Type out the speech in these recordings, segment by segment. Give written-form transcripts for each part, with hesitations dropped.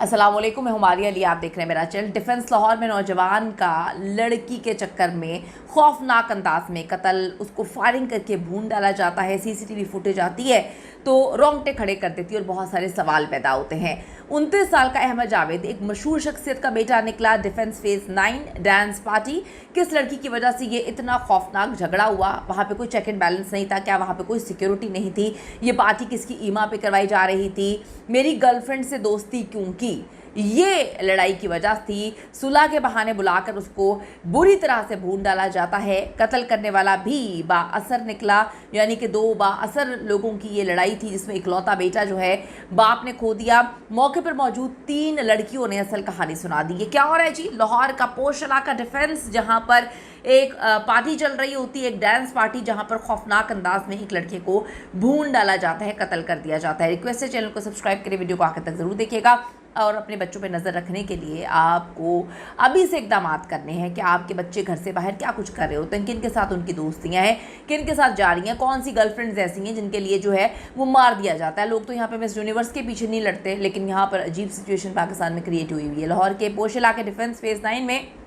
अस्सलाम वालेकुम, मैं हुमारिया अली, आप देख रहे हैं मेरा चैनल। डिफेंस लाहौर में नौजवान का लड़की के चक्कर में खौफनाक अंदाज में कत्ल, उसको फायरिंग करके भून डाला जाता है। सीसीटीवी फुटेज आती है तो रोंगटे खड़े कर देती है और बहुत सारे सवाल पैदा होते हैं। 29 साल का अहमद जावेद एक मशहूर शख्सियत का बेटा निकला। डिफेंस फेज 9 डांस पार्टी, किस लड़की की वजह से ये इतना खौफनाक झगड़ा हुआ? वहाँ पे कोई चेक एंड बैलेंस नहीं था क्या? वहाँ पे कोई सिक्योरिटी नहीं थी? ये पार्टी किसकी ईमा पे करवाई जा रही थी? मेरी गर्लफ्रेंड से दोस्ती क्यों की? ये लड़ाई की वजह थी। सुलह के बहाने बुलाकर उसको बुरी तरह से भून डाला जाता है। कत्ल करने वाला भी बाअसर निकला, यानी कि दो बाअसर लोगों की ये लड़ाई थी जिसमें इकलौता बेटा जो है बाप ने खो दिया। मौके पर मौजूद 3 लड़कियों ने असल कहानी सुना दी। ये क्या हो रहा है जी? लाहौर का पोश इलाका डिफेंस, जहाँ पर एक पार्टी चल रही होती है, एक डांस पार्टी, जहाँ पर खौफनाक अंदाज में एक लड़के को भून डाला जाता है, कत्ल कर दिया जाता है। रिक्वेस्ट है चैनल को सब्सक्राइब करें, वीडियो को आखिर तक ज़रूर देखिएगा। और अपने बच्चों पे नज़र रखने के लिए आपको अभी से इकदाम करने हैं कि आपके बच्चे घर से बाहर क्या कुछ कर रहे होते हैं, किन के साथ उनकी दोस्तियां हैं, किन के साथ जा रही हैं, कौन सी गर्लफ्रेंड्स ऐसी हैं जिनके लिए जो है वो मार दिया जाता है। लोग तो यहाँ पे मिस यूनिवर्स के पीछे नहीं लड़ते, लेकिन यहाँ पर अजीब सिचुएशन पाकिस्तान में क्रिएट हुई है। लाहौर के पोश इलाके डिफेंस फेज 9 में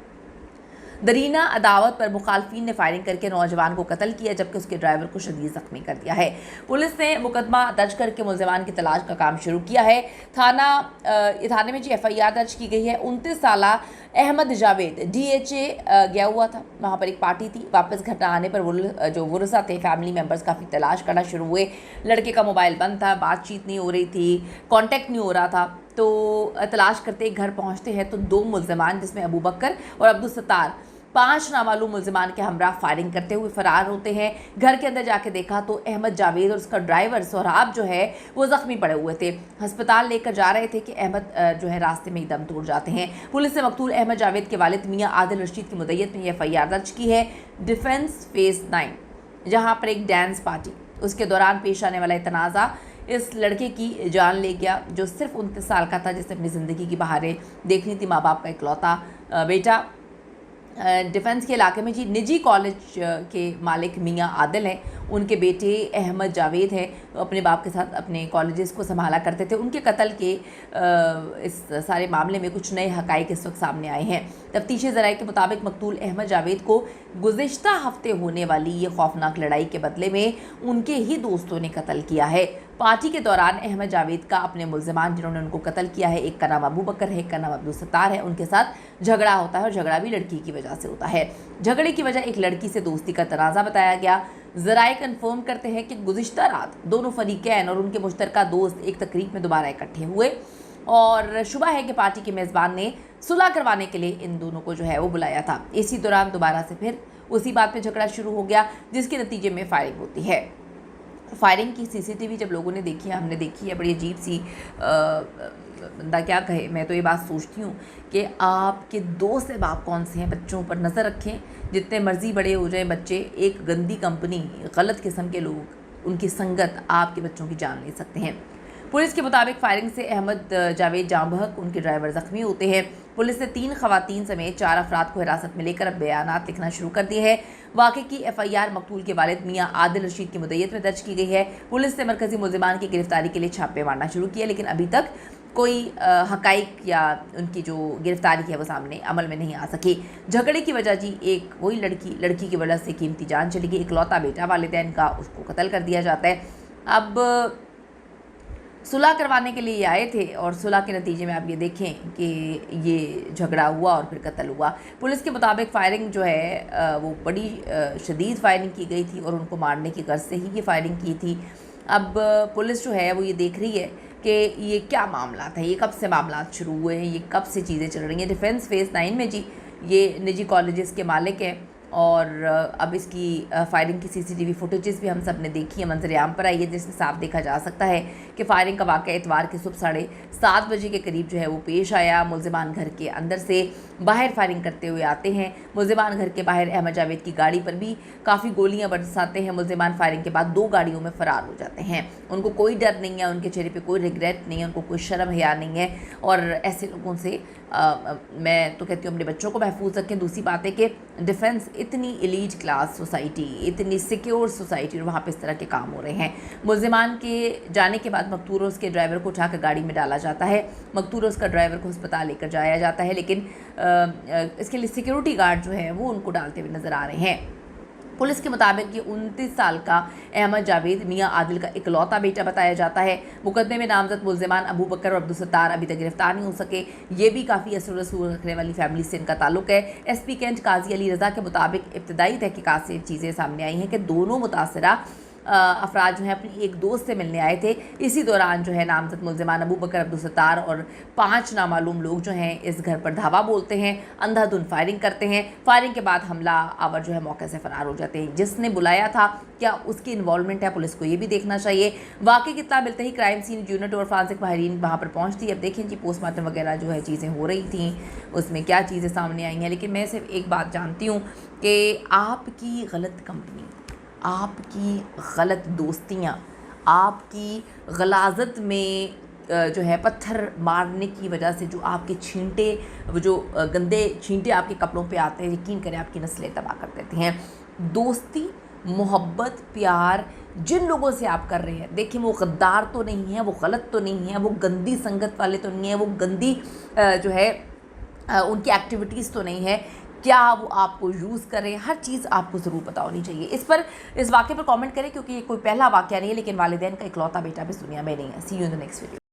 दरीना अदावत पर मुखालफिन ने फायरिंग करके नौजवान को कत्ल किया, जबकि उसके ड्राइवर को शदीद जख्मी कर दिया है। पुलिस ने मुकदमा दर्ज करके मुलजिमान की तलाश का काम शुरू किया है। थाने में जी FIR दर्ज की गई है। 29 साला अहमद जावेद DHA गया हुआ था, वहाँ पर एक पार्टी थी। वापस घर आने पर जो वुरसा थे, फैमिली मेम्बर्स काफ़ी तलाश करना शुरू हुए। लड़के का मोबाइल बंद था, बातचीत नहीं हो रही थी, कॉन्टेक्ट नहीं हो रहा था। तो तलाश करते घर पहुँचते हैं तो 2 मुलजिमान, जिसमें अबू बकर और अब्दुल सत्तार, 5 नामालूम मुलजिमान के हमरा फायरिंग करते हुए फरार होते हैं। घर के अंदर जाके देखा तो अहमद जावेद और उसका ड्राइवर सोहराब जो है वो ज़ख्मी पड़े हुए थे। अस्पताल लेकर जा रहे थे कि अहमद जो है रास्ते में ही दम तोड़ जाते हैं। पुलिस ने मकतूल अहमद जावेद के वालिद मियाँ आदिल रशीद की मुद्दत में FIR दर्ज की है। डिफेंस फेज 9 जहाँ पर एक डांस पार्टी, उसके दौरान पेश आने वाला तनाज़ा इस लड़के की जान ले गया, जो सिर्फ 29 साल का था, जिसने अपनी ज़िंदगी की बहारें देखनी थी। माँ बाप का इकलौता बेटा। डिफेंस के इलाके में जी निजी कॉलेज के मालिक मियाँ आदिल हैं, उनके बेटे अहमद जावेद हैं, तो अपने बाप के साथ अपने कॉलेजेस को संभाला करते थे। उनके कत्ल के इस सारे मामले में कुछ नए हक़ाइक़ इस वक्त सामने आए हैं। तफ्तीशी ज़राए के मुताबिक मकतूल अहमद जावेद को गुज़िश्ता हफ्ते होने वाली ये खौफनाक लड़ाई के बदले में उनके ही दोस्तों ने कत्ल किया है। पार्टी के दौरान अहमद जावेद का अपने मुलजिमान जिन्होंने उनको कत्ल किया है, एक का नाम अबू बकर है, एक का नाम अब्दुल सत्तार है, उनके साथ झगड़ा होता है और झगड़ा भी लड़की की वजह से होता है। झगड़े की वजह एक लड़की से दोस्ती का तनाज़ा बताया गया। ज़राए कन्फर्म करते हैं कि गुज़िश्ता रात दोनों फरीकैन और उनके मुश्तरका दोस्त एक तकरीब में दोबारा इकट्ठे हुए और शुबा है कि पार्टी के मेज़बान ने सुलह करवाने के लिए इन दोनों को जो है वो बुलाया था। इसी दौरान दोबारा से फिर उसी बात पे झगड़ा शुरू हो गया, जिसके नतीजे में फायरिंग होती है। फायरिंग की CCTV जब लोगों ने देखी है, हमने देखी है, बड़ी अजीब सी बंदा क्या कहे। मैं तो ये बात सोचती हूँ कि आपके दोस्त से बाप कौन से हैं, बच्चों पर नज़र रखें। जितने मर्जी बड़े हो जाए बच्चे, एक गंदी कंपनी, गलत किस्म के लोग, उनकी संगत आपके बच्चों की जान ले सकते हैं। पुलिस के मुताबिक फायरिंग से अहमद जावेद जाँ बहक, उनके ड्राइवर ज़ख्मी होते हैं। पुलिस ने 3 खवातीन समेत 4 अफराद को हिरासत में लेकर अब बयानात लिखना शुरू कर दिए हैं। वाक़े की FIR मकतूल के वालिद मियाँ आदिल रशीद की मुद्दत में दर्ज की गई है। पुलिस ने मरकज़ी मुलजिमान की गिरफ्तारी के लिए छापे मारना शुरू किया, लेकिन अभी तक कोई हक़ाइक़ या उनकी जो गिरफ्तारी है वो सामने अमल में नहीं आ सकी। झगड़े की वजह जी एक वही लड़की की वजह से कीमती जान चली गई। इकलौता बेटा वालिदैन का, उसको कत्ल कर दिया जाता है। अब सुलह करवाने के लिए ये आए थे और सुलह के नतीजे में आप ये देखें कि ये झगड़ा हुआ और फिर कत्ल हुआ। पुलिस के मुताबिक फ़ायरिंग जो है वो बड़ी शदीद फायरिंग की गई थी और उनको मारने की गर्ज से ही ये फायरिंग की थी। अब पुलिस जो है वो ये देख रही है कि ये क्या मामला था, ये कब से मामला शुरू हुए हैं, ये कब से चीज़ें चल रही हैं। डिफेंस फेज 9 में जी ये निजी कॉलेजेस के मालिक हैं और अब इसकी फायरिंग की CCTV फुटेजेस भी हम सब ने देखी है, मंजर-ए-आम पर आई है, जिसमें साफ देखा जा सकता है कि फायरिंग का वाक़या इतवार की सुबह 7:30 बजे के करीब जो है वो पेश आया। मुलजिमान घर के अंदर से बाहर फायरिंग करते हुए आते हैं। मुलजिमान घर के बाहर अहमद जावेद की गाड़ी पर भी काफ़ी गोलियां बरसाते हैं। मुलजिमान फायरिंग के बाद 2 गाड़ियों में फ़रार हो जाते हैं। उनको कोई डर नहीं है, उनके चेहरे पे कोई रिग्रेट नहीं है, उनको कोई शर्म हया नहीं है। और ऐसे लोगों से मैं तो कहती हूँ अपने बच्चों को महफूज रखें। दूसरी बात है कि डिफेंस इतनी एलीट क्लास सोसाइटी, इतनी सिक्योर सोसाइटी, और वहाँ पे इस तरह के काम हो रहे हैं। मुल्जिमान के जाने के बाद मकतूर और उसके ड्राइवर को उठाकर गाड़ी में डाला जाता है। मकतूर और उसका ड्राइवर को अस्पताल लेकर जाया जाता है, लेकिन इसके लिए सिक्योरिटी गार्ड जो है वो उनको डालते हुए नज़र आ रहे हैं। पुलिस के मुताबिक ये 29 साल का अहमद जावेद मियां आदिल का इकलौता बेटा बताया जाता है। मुकदमे में नामजद मुल्जिमान अबू बकर और अब्दुल सत्तार अभी तक गिरफ्तार नहीं हो सके। ये भी काफ़ी असर रसूल रखने वाली फैमिली से इनका ताल्लुक है। SP कैंट काजी अली रज़ा के मुताबिक इब्तदाई तहकीकात से चीज़ें सामने आई हैं कि दोनों मुतासरा अफराद जो हैं अपनी एक दोस्त से मिलने आए थे। इसी दौरान जो है नामजद मुल्जिमान अबू बकर, अब्दुल सत्तार और 5 नामालूम लोग जो हैं इस घर पर धावा बोलते हैं, अंधाधुंध फायरिंग करते हैं। फायरिंग के बाद हमला आवर जो है मौके से फरार हो जाते हैं। जिसने बुलाया था क्या उसकी इन्वॉल्वमेंट है, पुलिस को ये भी देखना चाहिए। वाकई की इत्तला मिलते ही क्राइम सीन यूनिट और फॉरेंसिक माहिरीन वहाँ पर पहुँचती। अब देखें जी पोस्टमार्टम वगैरह जो है चीज़ें हो रही थी, उसमें क्या चीज़ें सामने आई हैं। लेकिन मैं सिर्फ एक बात जानती हूँ कि आपकी गलत कंपनी, आपकी गलत दोस्तियाँ, आपकी गलाजत में जो है पत्थर मारने की वजह से जो आपके छींटे, जो गंदे छींटे आपके कपड़ों पे आते हैं, यकीन करें आपकी नस्लें तबाह कर देते हैं। दोस्ती, मोहब्बत, प्यार जिन लोगों से आप कर रहे हैं, देखिए वो गद्दार तो नहीं है, वो गलत तो नहीं है, वो गंदी संगत वाले तो नहीं है, वो गंदी जो है उनकी एक्टिविटीज़ तो नहीं है। क्या वो आपको यूज़ करें, हर चीज़ आपको ज़रूर पता होनी चाहिए। इस वाक़े पर कमेंट करें, क्योंकि ये कोई पहला वाक़या नहीं है, लेकिन वालिदैन का इकलौता बेटा भी इस दुनिया में नहीं है। See you in the next video.